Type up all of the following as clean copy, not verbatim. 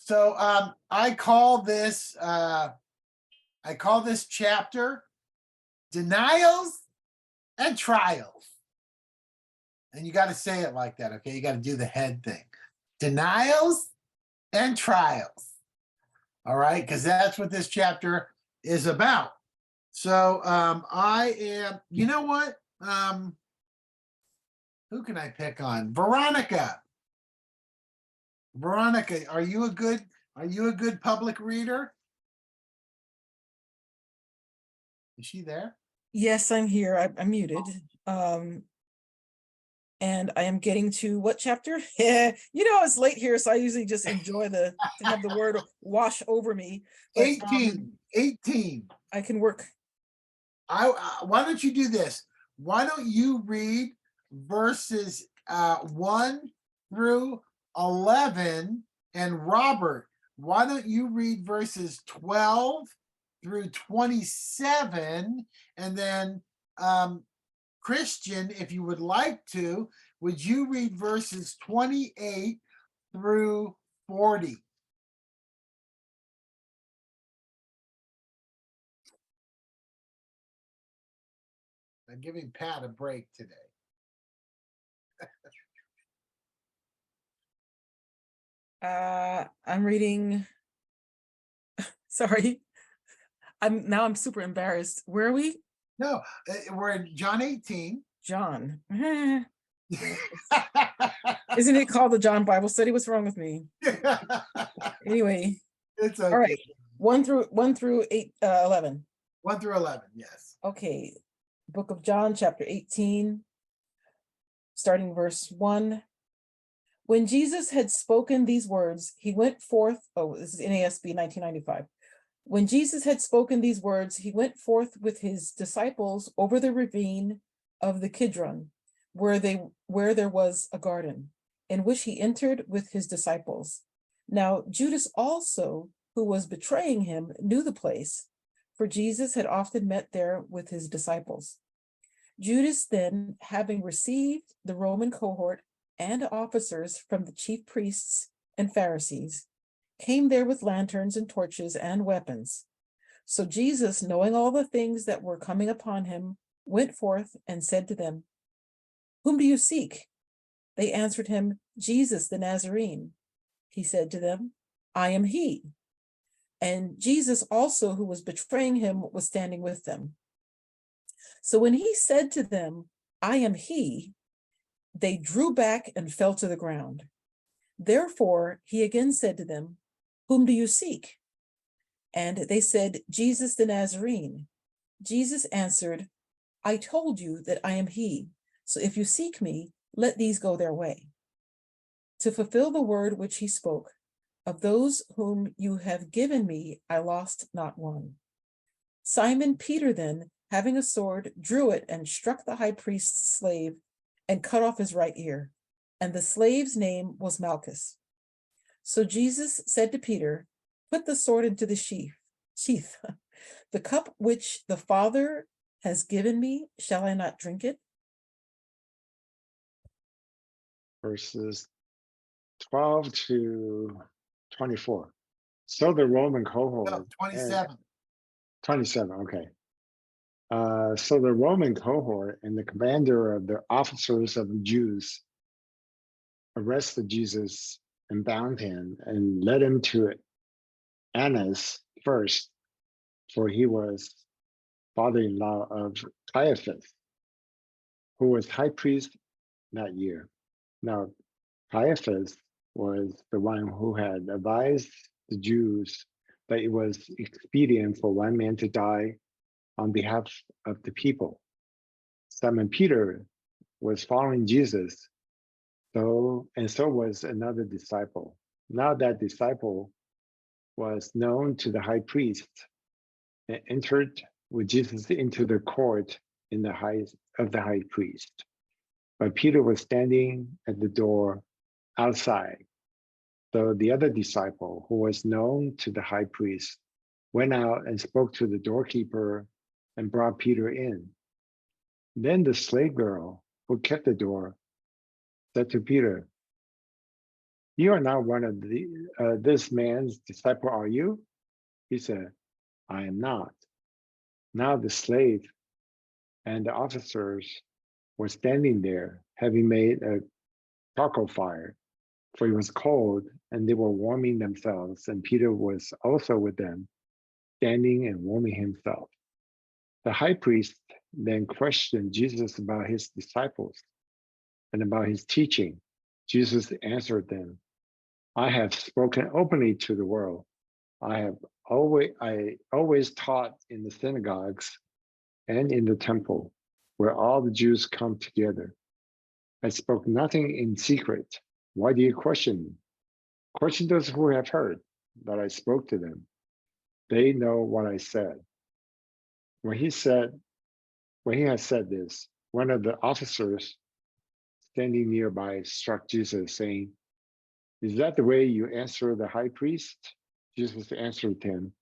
So I call this chapter Denials and Trials. And you got to say it like that, okay? You got to do the head thing. Denials and Trials. All right, because that's what this chapter is about. So I am, you know what? Who can I pick on? Veronica. Veronica, are you a good public reader? Is she there? Yes, I'm here. I'm muted. And I am getting to what chapter? It's late here, so I usually just enjoy to have the word wash over me. But, 18. I can work. Why don't you do this? Why don't you read verses 1 through 11, and Robert, why don't you read verses 12 through 27, and then Christian, if you would like to, would you read verses 28 through 40? I'm giving Pat a break today. I'm reading. Sorry. I'm super embarrassed. Where are we? No, we're in John 18. John. Isn't it called the John Bible Study? What's wrong with me? Anyway. It's okay. All right. 1 through 11. 1 through 11, yes. Okay. Book of John, chapter 18, starting verse 1. When Jesus had spoken these words, he went forth. Oh, this is NASB 1995. When Jesus had spoken these words, he went forth with his disciples over the ravine of the Kidron, where there was a garden, in which he entered with his disciples. Now Judas also, who was betraying him, knew the place, for Jesus had often met there with his disciples. Judas then, having received the Roman cohort and officers from the chief priests and Pharisees, came there with lanterns and torches and weapons. So Jesus, knowing all the things that were coming upon him, went forth and said to them, "Whom do you seek?" They answered him, "Jesus the Nazarene." He said to them, "I am he." And Jesus also, who was betraying him, was standing with them. So when he said to them, "I am he," they drew back and fell to the ground. Therefore, he again said to them, "Whom do you seek?" And they said, "Jesus the Nazarene." Jesus answered, "I told you that I am he. So if you seek me, let these go their way." To fulfill the word which he spoke, "Of those whom you have given me, I lost not one." Simon Peter then, having a sword, drew it and struck the high priest's slave and cut off his right ear. And the slave's name was Malchus. So Jesus said to Peter, "Put the sword into the sheath. The cup which the Father has given me, shall I not drink it?" Verses 12 to 24. So the Roman cohort. No, 27. 27, okay. So the Roman cohort and the commander of the officers of the Jews arrested Jesus and bound him and led him to Annas first, for he was father-in-law of Caiaphas, who was high priest that year. Now, Caiaphas was the one who had advised the Jews that it was expedient for one man to die on behalf of the people. Simon Peter was following Jesus, so was another disciple. Now that disciple was known to the high priest and entered with Jesus into the court of the high priest. But Peter was standing at the door outside. So the other disciple, who was known to the high priest, went out and spoke to the doorkeeper and brought Peter in. Then the slave girl who kept the door said to Peter, You are not one of this man's disciple, are you? He said, I am not. Now the slave and the officers were standing there, having made a charcoal fire, for it was cold, and they were warming themselves, and Peter was also with them, standing and warming himself. The high priest then questioned Jesus about his disciples and about his teaching. Jesus answered them, I have spoken openly to the world. I always taught in the synagogues and in the temple, where all the Jews come together. I spoke nothing in secret. Why do you question me? Question those who have heard that I spoke to them. They know what I said. When he had said this, one of the officers standing nearby struck Jesus, saying, Is that the way you answer the high priest? Jesus answered him,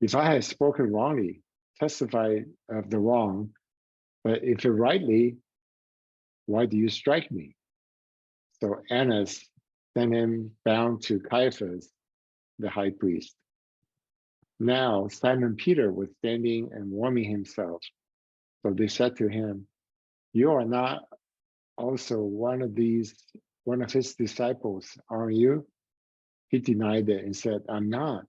If I have spoken wrongly, testify of the wrong, but if rightly, why do you strike me? So Annas sent him bound to Caiaphas, the high priest. Now Simon Peter was standing and warming himself. So they said to him, You are not also one of his disciples, are you? He denied it and said, I am not.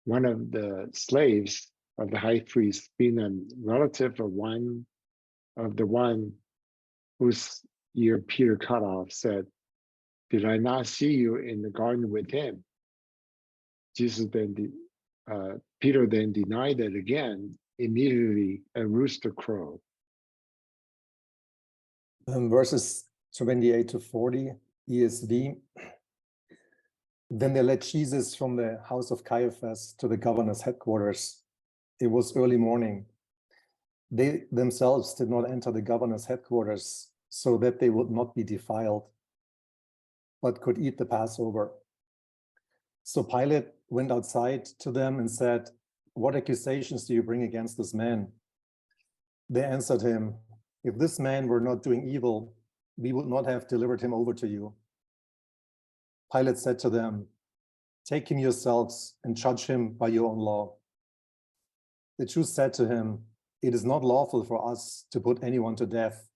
One of the slaves of the high priest, being a relative of the one whose ear Peter cut off, said, Did I not see you in the garden with him? Peter then denied it again. Immediately a rooster crowed. Verses 28 to 40, ESV. Then they led Jesus from the house of Caiaphas to the governor's headquarters. It was early morning. They themselves did not enter the governor's headquarters so that they would not be defiled, but could eat the Passover. So Pilate went outside to them and said, What accusations do you bring against this man? They answered him, If this man were not doing evil, we would not have delivered him over to you. Pilate said to them, Take him yourselves and judge him by your own law. The Jews said to him, It is not lawful for us to put anyone to death.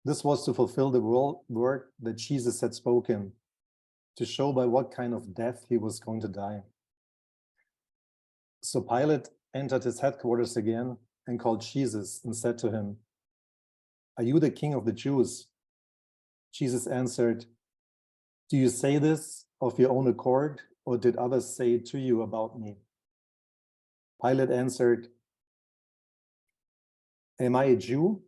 This was to fulfill the word that Jesus had spoken, to show by what kind of death he was going to die. So Pilate entered his headquarters again and called Jesus and said to him, Are you the king of the Jews? Jesus answered, Do you say this of your own accord, or did others say it to you about me? Pilate answered, Am I a Jew?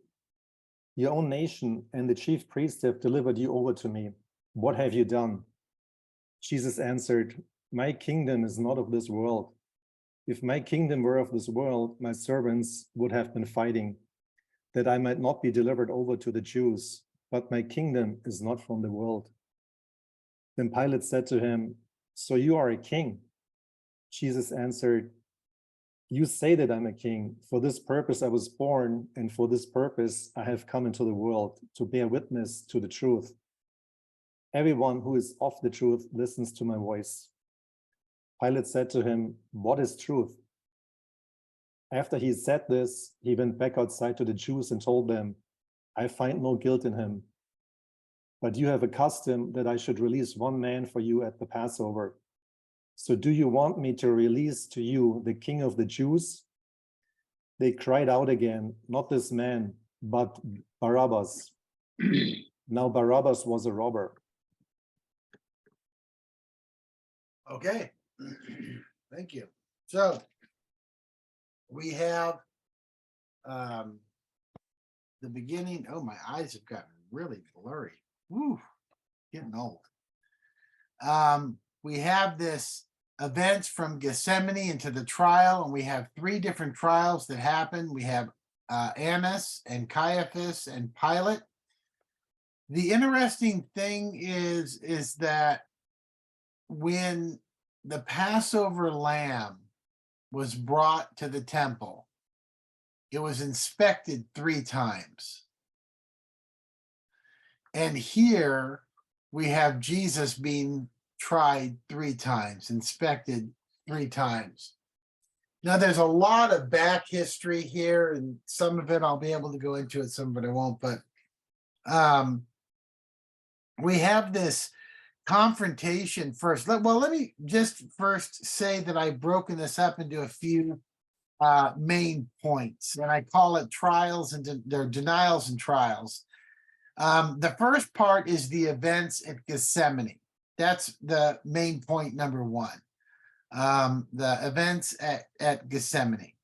Your own nation and the chief priests have delivered you over to me. What have you done? Jesus answered, My kingdom is not of this world. If my kingdom were of this world, my servants would have been fighting, that I might not be delivered over to the Jews, but my kingdom is not from the world. Then Pilate said to him, So you are a king? Jesus answered, You say that I'm a king. For this purpose I was born, and for this purpose I have come into the world, to bear witness to the truth. Everyone who is of the truth listens to my voice. Pilate said to him, What is truth? After he said this, he went back outside to the Jews and told them, I find no guilt in him. But you have a custom that I should release one man for you at the Passover. So do you want me to release to you the king of the Jews? They cried out again, Not this man, but Barabbas. Now Barabbas was a robber. Okay. Thank you. So we have the beginning. Oh, my eyes have gotten really blurry. Woo, getting old. We have this events from Gethsemane into the trial, and we have three different trials that happen. We have Annas and Caiaphas and Pilate. The interesting thing is that when the Passover lamb was brought to the temple, it was inspected 3 times. And here we have Jesus being tried 3 times, inspected 3 times. Now, there's a lot of back history here, and some of it I'll be able to go into it, some of it I won't, but we have this confrontation first. Let me just first say that I've broken this up into a few main points, and I call it trials and their denials and trials. The first part is the events at Gethsemane. That's the main point number 1. The events at Gethsemane.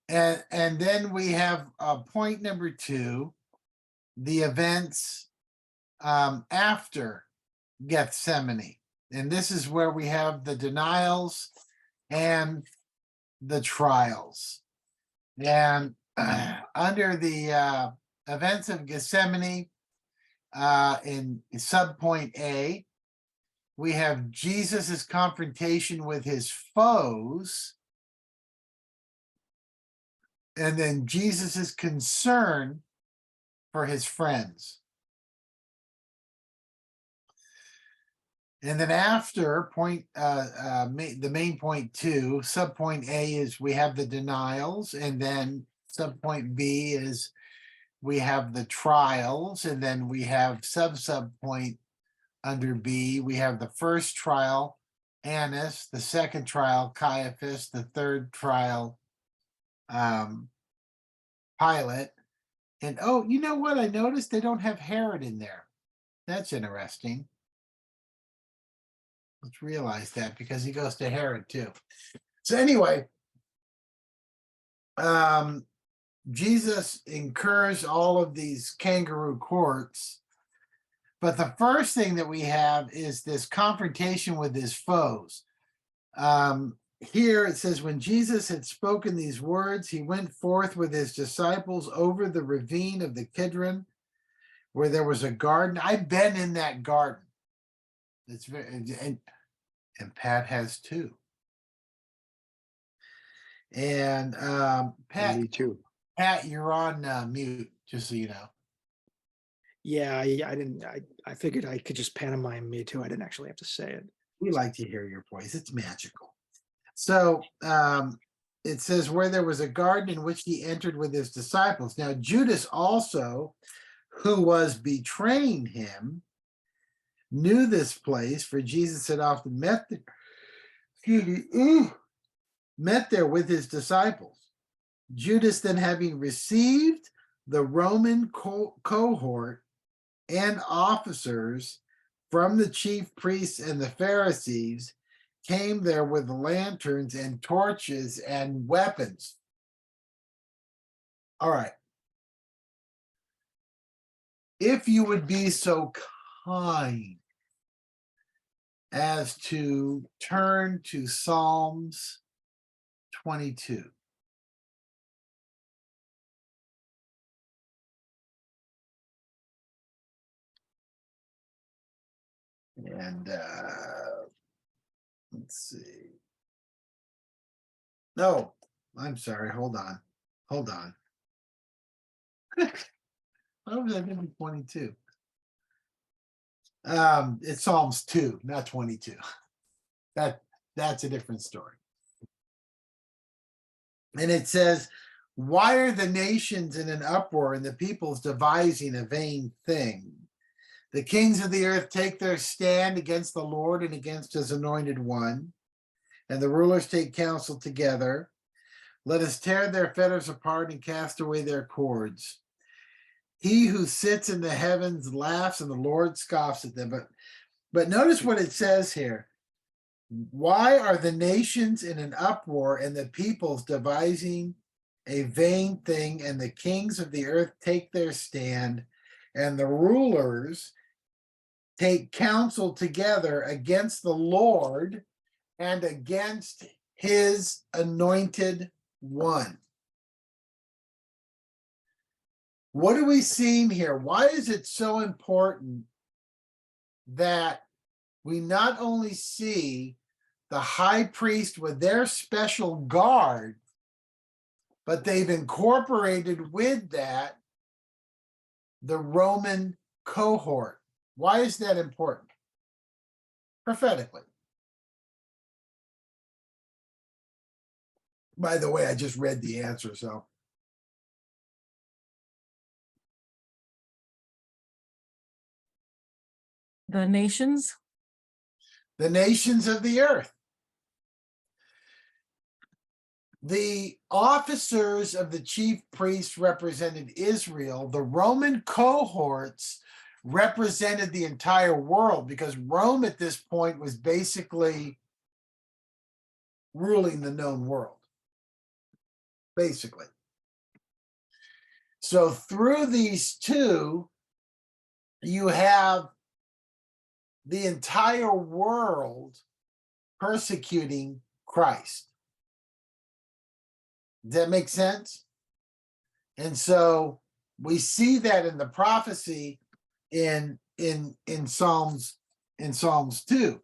And then we have point number 2, the events after Gethsemane. And this is where we have the denials and the trials. And under the events of Gethsemane, in subpoint A, we have Jesus's confrontation with his foes, and then Jesus's concern for his friends. And then after the main point 2, subpoint A is we have the denials, and then subpoint B is we have the trials, and then we have subpoint under B, we have the first trial, Annas, the second trial, Caiaphas, the third trial, Pilate. And oh, you know what? I noticed they don't have Herod in there. That's interesting. Let's realize that, because he goes to Herod too. So anyway, Jesus incurs all of these kangaroo courts. But the first thing that we have is this confrontation with his foes. Here it says, when Jesus had spoken these words, he went forth with his disciples over the ravine of the Kidron, where there was a garden. I've been in that garden. It's very, and Pat has too. And Pat, Me too. Pat, you're on mute, just so you know. Yeah, I didn't. I figured I could just pantomime me too. I didn't actually have to say it. We like to hear your voice. It's magical. So it says, where there was a garden in which he entered with his disciples. Now, Judas also, who was betraying him, knew this place, for Jesus had often met there with his disciples. Judas then, having received the Roman cohort and officers from the chief priests and the Pharisees, came there with lanterns and torches and weapons. All right. If you would be so kind as to turn to Psalms 22. And let's see. No, I'm sorry. Hold on. Why was I thinking 22? It's Psalms 2, not 22. That's a different story. And it says, why are the nations in an uproar and the peoples devising a vain thing? The kings of the earth take their stand against the Lord and against his anointed one, and the rulers take counsel together. Let us tear their fetters apart and cast away their cords. He who sits in the heavens laughs, and the Lord scoffs at them. But notice what it says here. Why are the nations in an uproar and the peoples devising a vain thing, and the kings of the earth take their stand, and the rulers take counsel together against the Lord and against his anointed one? What are we seeing here? Why is it so important that we not only see the high priest with their special guard, but they've incorporated with that the Roman cohort, Why is that important? Prophetically. By the way, I just read the answer, so. The nations. The nations of the earth. The officers of the chief priests represented Israel. The Roman cohorts represented the entire world, because Rome at this point was basically ruling the known world. Basically. So through these two, you have the entire world persecuting Christ. Does that make sense? And so we see that in the prophecy in Psalms 2.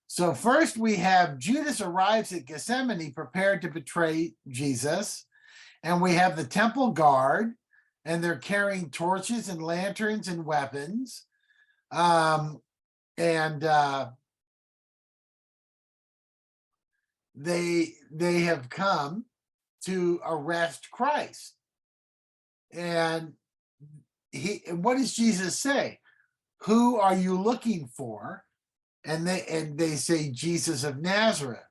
So first we have Judas arrives at Gethsemane prepared to betray Jesus, and we have the temple guard, and they're carrying torches and lanterns and weapons. They have come to arrest Christ. And what does Jesus say? Who are you looking for? And they say, Jesus of Nazareth.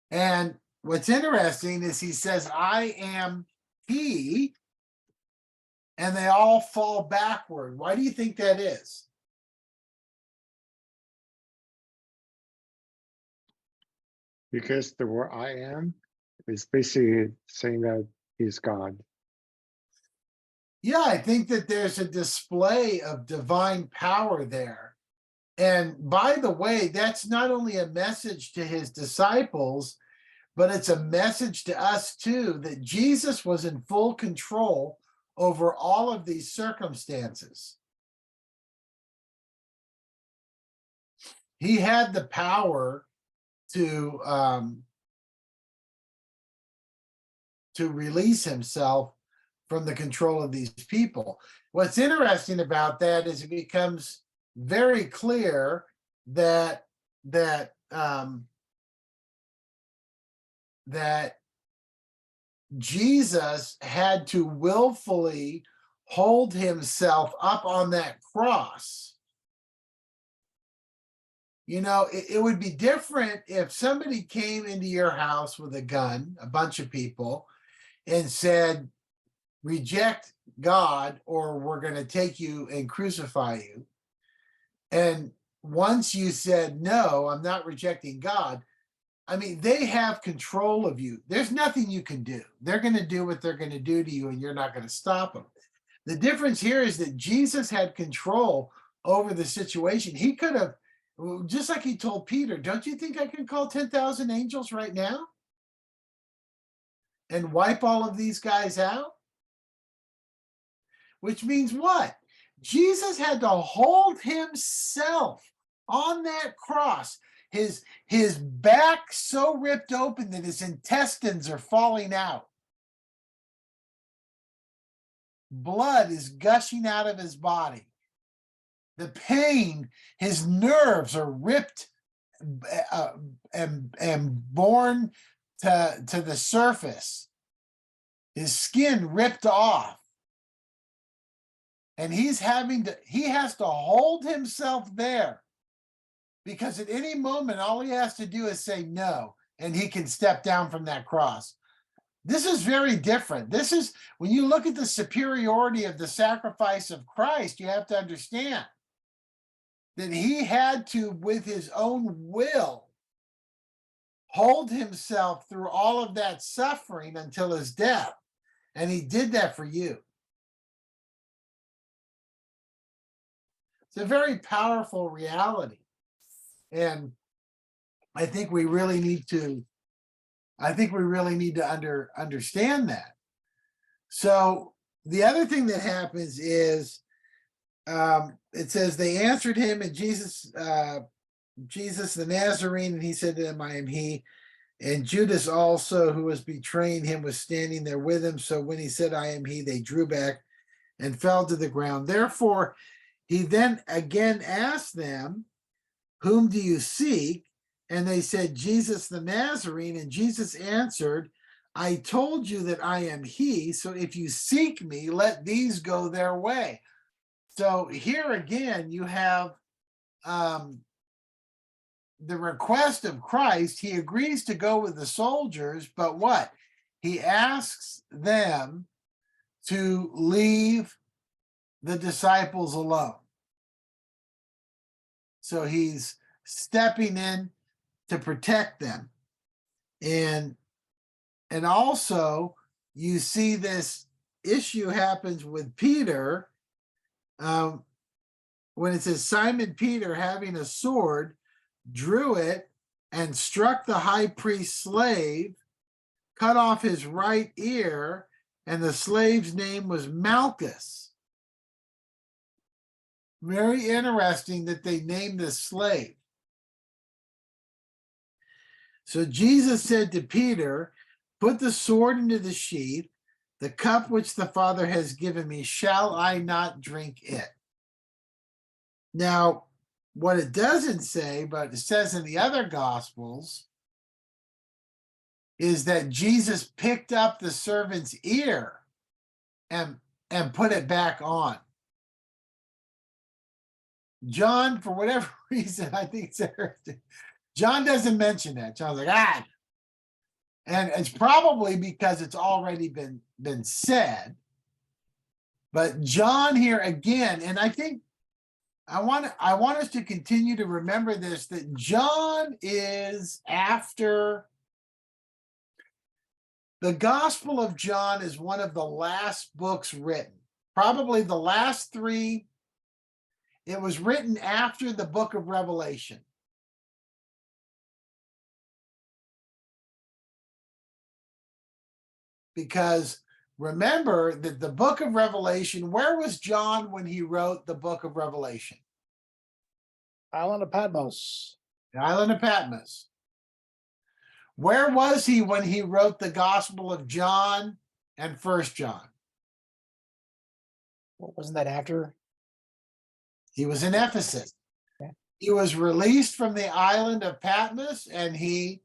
And what's interesting is he says, I am he, and they all fall backward. Why do you think that is? Because the word I am is basically saying that he's God. Yeah, I think that there's a display of divine power there. And by the way, that's not only a message to his disciples, but it's a message to us too, that Jesus was in full control over all of these circumstances. He had the power to release himself from the control of these people. What's interesting about that is it becomes very clear that Jesus had to willfully hold himself up on that cross. You know, it would be different if somebody came into your house with a gun, a bunch of people, and said, reject God or we're going to take you and crucify you. And once you said, no, I'm not rejecting God, I mean, they have control of you. There's nothing you can do. They're going to do what they're going to do to you, and you're not going to stop them. The difference here is that Jesus had control over the situation. He could have, just like he told Peter, don't you think I can call 10,000 angels right now and wipe all of these guys out? Which means what? Jesus had to hold himself on that cross, his back so ripped open that his intestines are falling out. Blood is gushing out of his body. The pain, his nerves are ripped and borne to the surface. His skin ripped off. And he has to hold himself there, because at any moment, all he has to do is say no, and he can step down from that cross. This is very different. This is, when you look at the superiority of the sacrifice of Christ, you have to understand that he had to, with his own will, hold himself through all of that suffering until his death. And he did that for you. It's a very powerful reality. And I think we really need to understand that. So the other thing that happens is it says they answered him, and Jesus the Nazarene, and he said to them, I am he. And Judas also, who was betraying him, was standing there with him. So when he said, I am he, they drew back and fell to the ground. Therefore, He then again asked them, "Whom do you seek?" And they said, "Jesus the Nazarene." And Jesus answered, "I told you that I am he. So if you seek me, let these go their way." So here again, you have the request of Christ. He agrees to go with the soldiers, but what? He asks them to leave the disciples alone. So he's stepping in to protect them. And also you see this issue happens with Peter when it says Simon Peter, having a sword, drew it and struck the high priest's slave, cut off his right ear, and the slave's name was Malchus. Very interesting that they named this slave. So Jesus said to Peter, "Put the sword into the sheath. The cup which the Father has given me, shall I not drink it?" Now, what it doesn't say, but it says in the other Gospels, is that Jesus picked up the servant's ear and put it back on. John, for whatever reason, I think it's interesting. John doesn't mention that. John's like, and it's probably because it's already been said. But John here again, and I think I want us to continue to remember this, that John is after the Gospel of John is one of the last books written, probably the last three. It was written after the book of Revelation. Because remember that the book of Revelation, where was John when he wrote the book of Revelation? Island of Patmos. The island of Patmos. Where was he when he wrote the Gospel of John and First John? Wasn't that after? He was in Ephesus. Okay. He was released from the island of Patmos, and he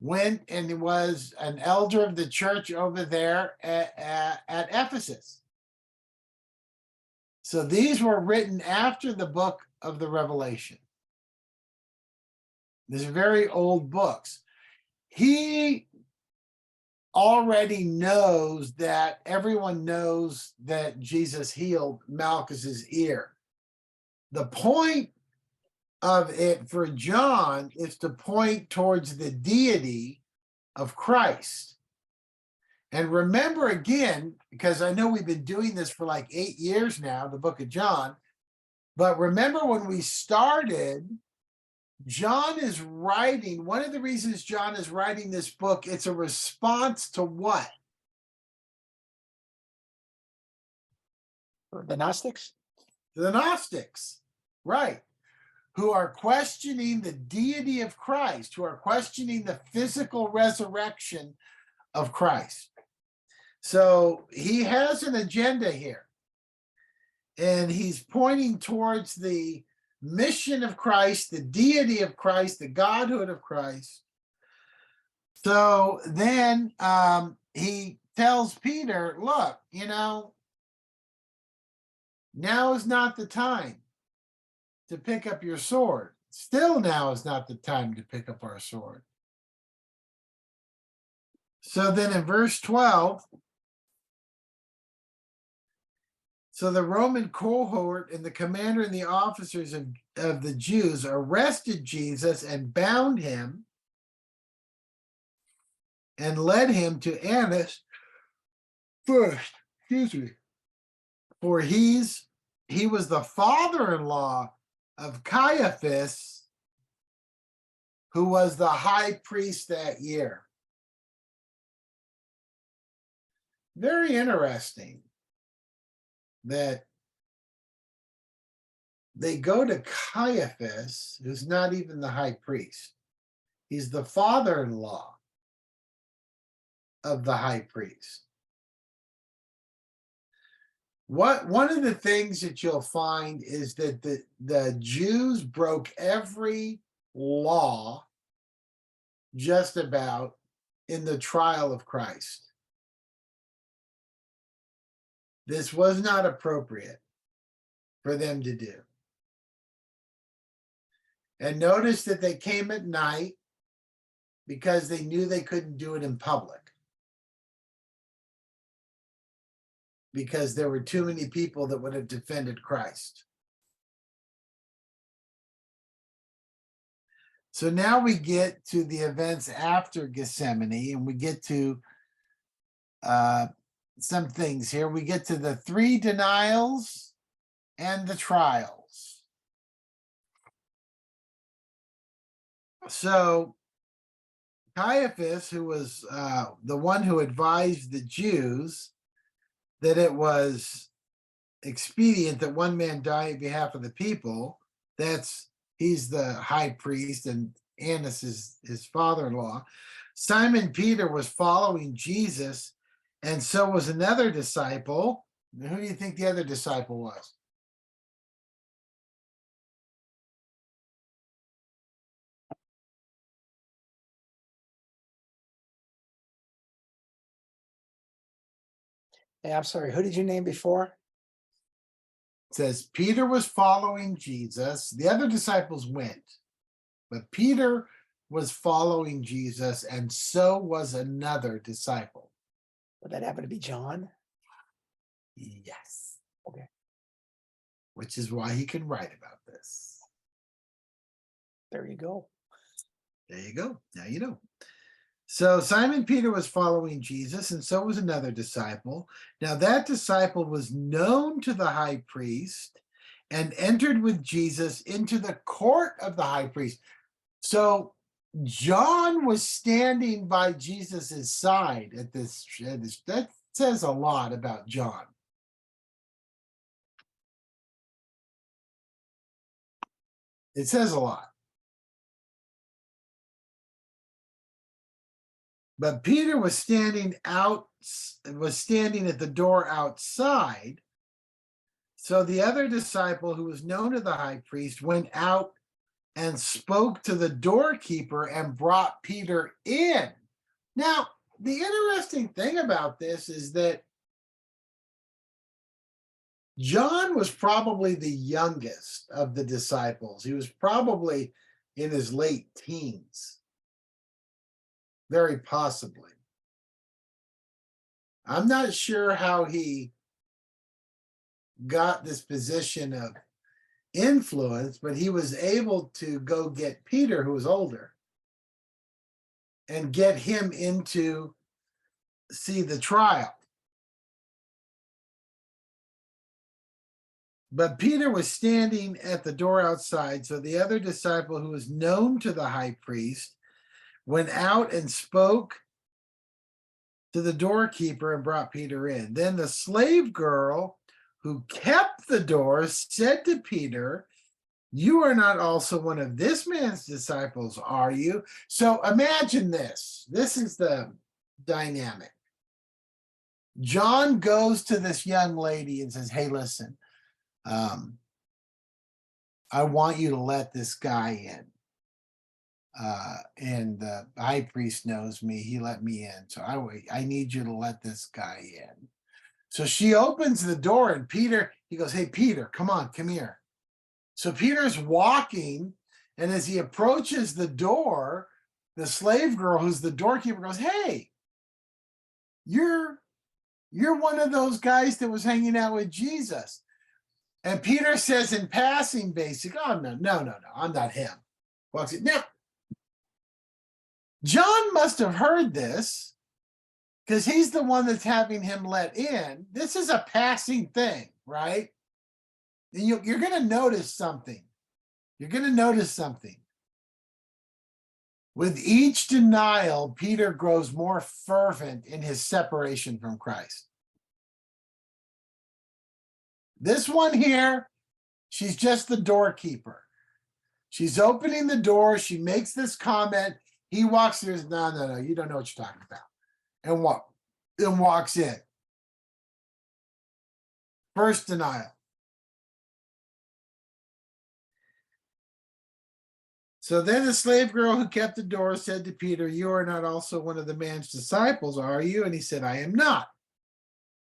went and was an elder of the church over there at Ephesus. So these were written after the book of the Revelation. These are very old books. He already knows that everyone knows that Jesus healed Malchus's ear. The point of it for John is to point towards the deity of Christ. And remember again, because I know we've been doing this for like 8 years now, the book of John, but remember when we started, John is writing, one of the reasons John is writing this book, it's a response to what? The Gnostics? The Gnostics, right, who are questioning the deity of Christ, who are questioning the physical resurrection of Christ. So he has an agenda here, and he's pointing towards the mission of Christ, the deity of Christ, the godhood of Christ. So then he tells Peter, look, now is not the time to pick up your sword. Still now is not the time to pick up our sword. So then in verse 12, so the Roman cohort and the commander and the officers of the Jews arrested Jesus and bound him and led him to Annas first, for he was the father-in-law of Caiaphas, who was the high priest that year. Very interesting that they go to Caiaphas, who's not even the high priest. He's the father-in-law of the high priest. One of the things that you'll find is that the Jews broke every law just about in the trial of Christ. This was not appropriate for them to do. And notice that they came at night because they knew they couldn't do it in public, because there were too many people that would have defended Christ. So now we get to the events after Gethsemane, and we get to some things here. We get to the 3 denials and the trials. So Caiaphas, who was the one who advised the Jews that it was expedient that one man die on behalf of the people, he's the high priest, and Annas is his father-in-law. Simon Peter was following Jesus, and so was another disciple. Who do you think the other disciple was? Yeah, I'm sorry. Who did you name before? It says Peter was following Jesus. The other disciples went, but Peter was following Jesus, and so was another disciple. Would that happen to be John? Yes. Okay. Which is why he can write about this. There you go. There you go. Now you know. So Simon Peter was following Jesus, and so was another disciple. Now that disciple was known to the high priest and entered with Jesus into the court of the high priest. So John was standing by Jesus's side at this. That says a lot about John. It says a lot. But Peter was standing at the door outside. So the other disciple, who was known to the high priest, went out and spoke to the doorkeeper and brought Peter in. Now, the interesting thing about this is that John was probably the youngest of the disciples. He was probably in his late teens. Very possibly. I'm not sure how he got this position of influence, but he was able to go get Peter, who was older, and get him in to see the trial. But Peter was standing at the door outside, so the other disciple, who was known to the high priest, went out and spoke to the doorkeeper and brought Peter in. Then the slave girl who kept the door said to Peter, "You are not also one of this man's disciples, are you?" So imagine this. This is the dynamic. John goes to this young lady and says, "Hey, listen, I want you to let this guy in. And the high priest knows me. He let me in. So I need you to let this guy in." So she opens the door, and he goes, "Hey, Peter, come on, come here." So Peter's walking, and as he approaches the door, the slave girl, who's the doorkeeper, goes, "Hey, you're one of those guys that was hanging out with Jesus." And Peter says in passing, basically, "Oh, no, I'm not him." Walks in. Now, John must have heard this because he's the one that's having him let in. This is a passing thing, right? And you're going to notice something. You're going to notice something. With each denial, Peter grows more fervent in his separation from Christ. This one here, she's just the doorkeeper. She's opening the door. She makes this comment. He walks through, no, you don't know what you're talking about. And walks in. First denial. So then the slave girl who kept the door said to Peter, "You are not also one of the man's disciples, are you?" And he said, "I am not."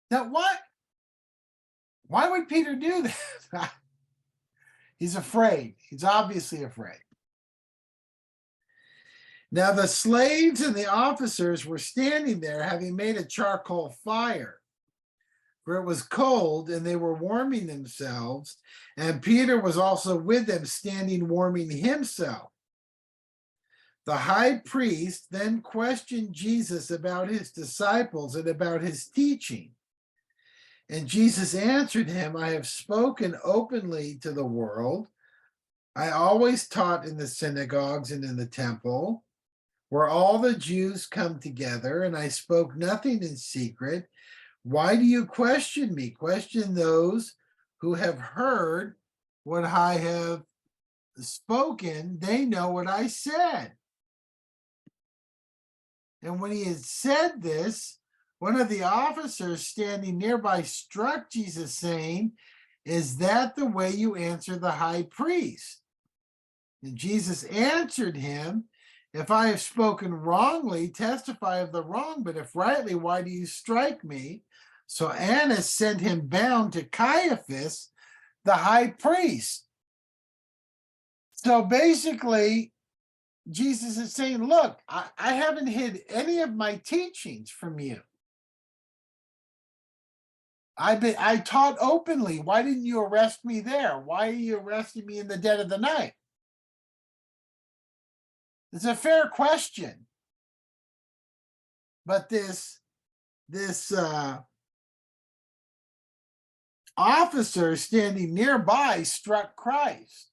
Now what? Why would Peter do that? He's afraid. He's obviously afraid. Now the slaves and the officers were standing there, having made a charcoal fire, for it was cold, and they were warming themselves. And Peter was also with them, standing warming himself. The high priest then questioned Jesus about his disciples and about his teaching. And Jesus answered him, "I have spoken openly to the world. I always taught in the synagogues and in the temple, where all the Jews come together, and I spoke nothing in secret. Why do you question me? Question those who have heard what I have spoken. They know what I said." And when he had said this, one of the officers standing nearby struck Jesus, saying, "Is that the way you answer the high priest?" And Jesus answered him, "If I have spoken wrongly, testify of the wrong, but if rightly, why do you strike me?" So Annas sent him bound to Caiaphas, the high priest. So basically, Jesus is saying, look, I haven't hid any of my teachings from you. I taught openly. Why didn't you arrest me there? Why are you arresting me in the dead of the night? It's a fair question. But this officer standing nearby struck Christ.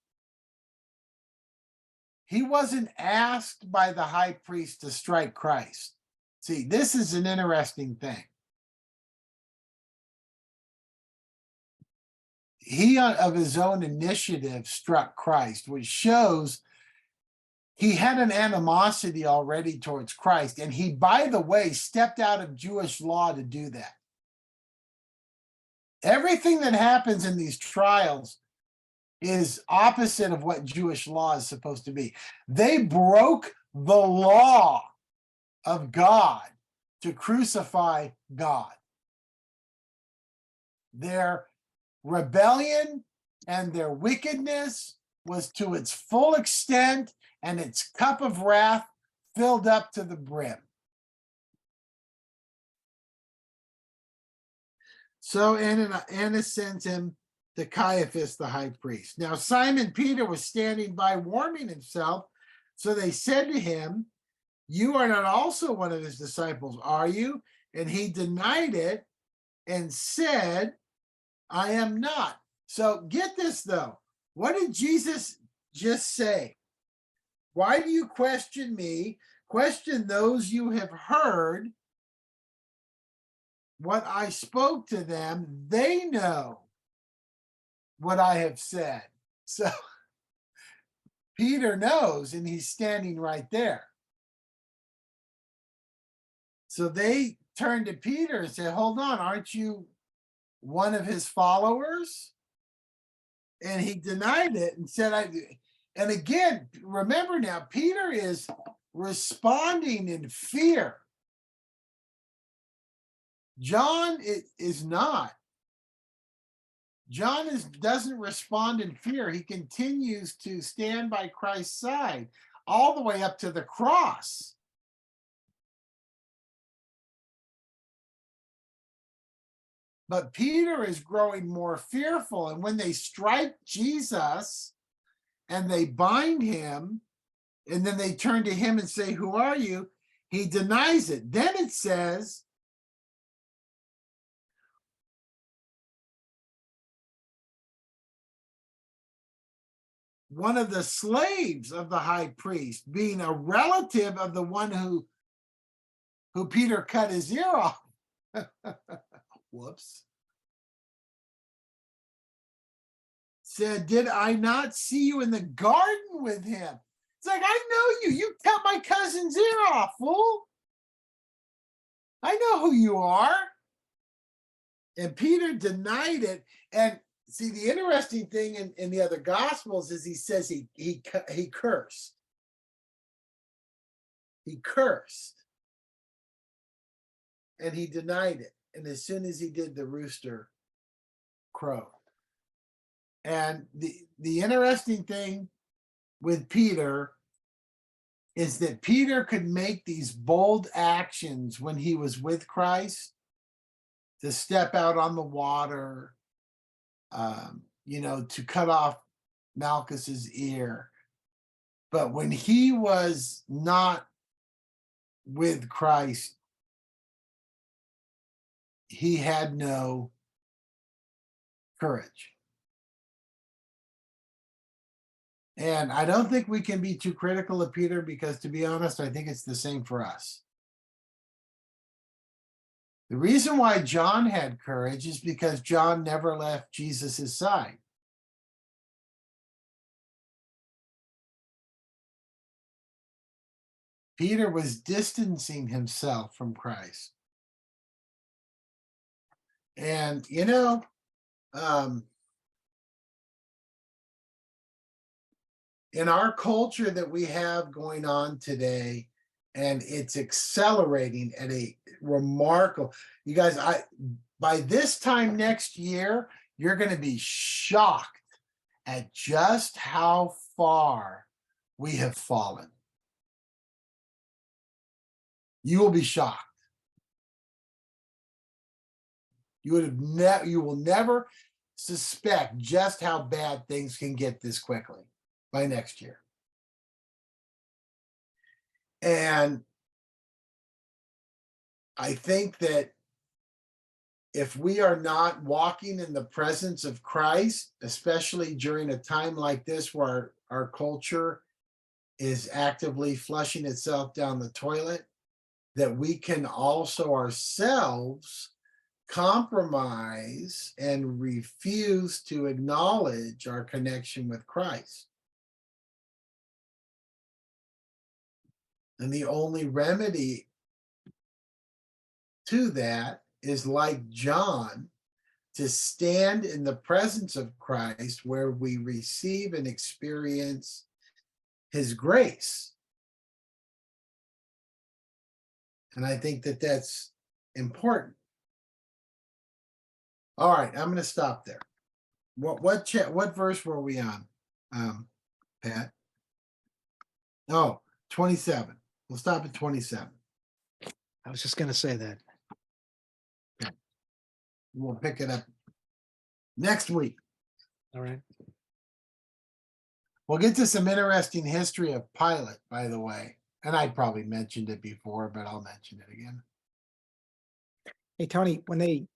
He wasn't asked by the high priest to strike Christ. See, this is an interesting thing. He, of his own initiative, struck Christ, which shows he had an animosity already towards Christ. And he, by the way, stepped out of Jewish law to do that. Everything that happens in these trials is opposite of what Jewish law is supposed to be. They broke the law of God to crucify God. Their rebellion and their wickedness was to its full extent, and its cup of wrath filled up to the brim. So Annas sent him to Caiaphas, the high priest. Now Simon Peter was standing by warming himself. So they said to him, "You are not also one of his disciples, are you?" And he denied it and said, "I am not." So get this though. What did Jesus just say? "Why do you question me? Question those you have heard what I spoke to them. They know what I have said." So Peter knows, and he's standing right there. So they turned to Peter and said, "Hold on, aren't you one of his followers?" And he denied it and said, and again, remember now, Peter is responding in fear. John is not. John doesn't respond in fear. He continues to stand by Christ's side all the way up to the cross. But Peter is growing more fearful. And when they strike Jesus and they bind him, and then they turn to him and say, "Who are you?" he denies it. Then it says, one of the slaves of the high priest, being a relative of the one who Peter cut his ear off. Whoops. Said, "Did I not see you in the garden with him?" It's like, "I know you. You cut my cousin's ear off, fool. I know who you are." And Peter denied it. And see, the interesting thing in the other gospels is he says he cursed. He cursed. And he denied it. And as soon as he did, the rooster crowed. And the interesting thing with Peter is that Peter could make these bold actions when he was with Christ, to step out on the water, to cut off Malchus's ear. But when he was not with Christ, he had no courage. And I don't think we can be too critical of Peter, because to be honest, I think it's the same for us. The reason why John had courage is because John never left Jesus's side. Peter was distancing himself from Christ. And, in our culture that we have going on today, and it's accelerating at a remarkable, you guys, by this time next year, you're going to be shocked at just how far we have fallen. You will be shocked. You will never suspect just how bad things can get this quickly by next year. And I think that if we are not walking in the presence of Christ, especially during a time like this where our culture is actively flushing itself down the toilet, that we can also ourselves compromise and refuse to acknowledge our connection with Christ. And the only remedy to that is, like John, to stand in the presence of Christ, where we receive and experience his grace. And I think that that's important. All right, I'm going to stop there. What verse were we on, Pat? Oh, 27. We'll stop at 27. I was just going to say that. We'll pick it up next week. All right. We'll get to some interesting history of Pilate, by the way. And I probably mentioned it before, but I'll mention it again. Hey, Tony, when they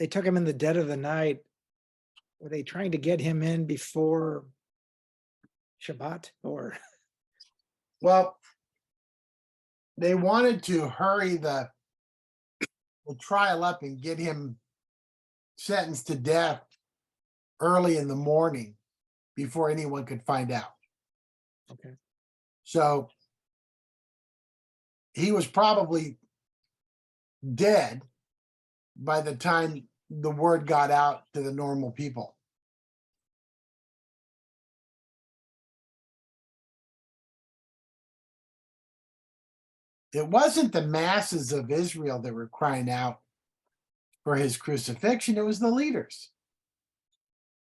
took him in the dead of the night, were they trying to get him in before Shabbat, or? Well, they wanted to hurry the trial up and get him sentenced to death early in the morning before anyone could find out. Okay. So he was probably dead by the time the word got out to the normal people. It wasn't the masses of Israel that were crying out for his crucifixion, it was the leaders.